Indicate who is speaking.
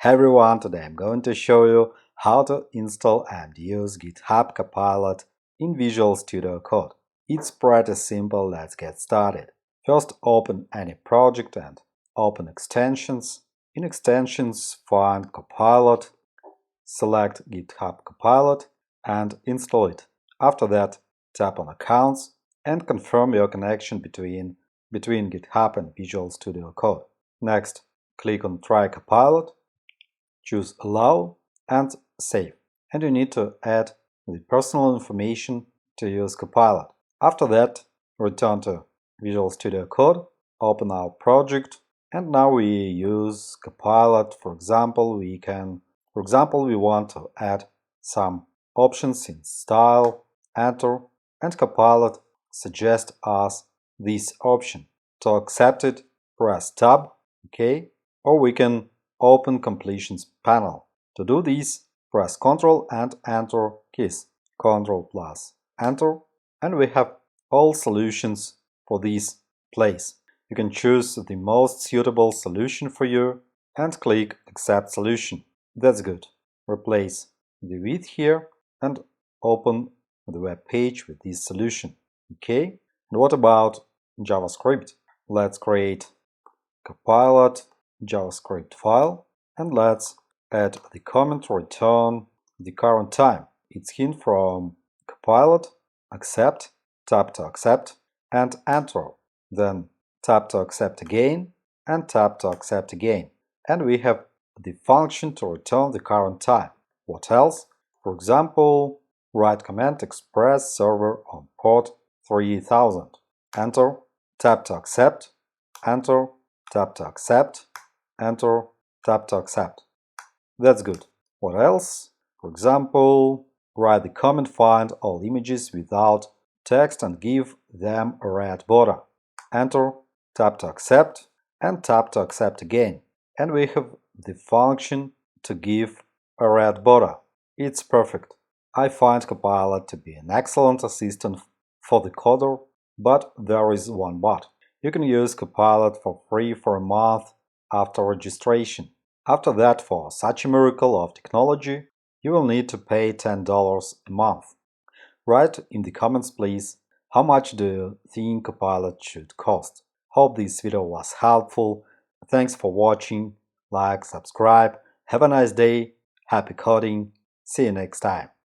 Speaker 1: Hey everyone, today I'm going to show you how to install and use Github Copilot in Visual Studio Code. It's pretty simple, let's get started. First, open any project and open Extensions. In Extensions, find Copilot, select Github Copilot and install it. After that, tap on Accounts and confirm your connection between GitHub and Visual Studio Code. Next, click on Try Copilot, choose Allow and Save. And you need to add the personal information to use Copilot. After that, return to Visual Studio Code, open our project, and now we use Copilot. For example, we want to add some options in Style, Enter, and Copilot suggests us this option. To accept it, press Tab, OK, or we can open Completions panel. To do this, press Ctrl and Enter keys, Ctrl plus Enter, and we have all solutions for this place. You can choose the most suitable solution for you and click Accept Solution. That's good. Replace the width here and open the web page with this solution. Okay, and what about JavaScript? Let's create Copilot JavaScript file and let's add the comment return the current time. It's hint from Copilot, accept, tap to accept, and enter. Then tap to accept again and tap to accept again. And we have the function to return the current time. What else? For example, write command express server on port 3000. Enter, tap to accept, enter, tap to accept, enter, tap to accept. That's good. What else? For example, write the comment find all images without text and give them a red border. Enter, tap to accept, and tap to accept again. And we have the function to give a red border. It's perfect. I find Copilot to be an excellent assistant for the coder, but there is one but. You can use Copilot for free for a month after registration. After that, for such a miracle of technology, you will need to pay $10 a month. Write in the comments, please, how much do you think Copilot should cost? Hope this video was helpful. Thanks for watching. Like, subscribe. Have a nice day. Happy coding. See you next time.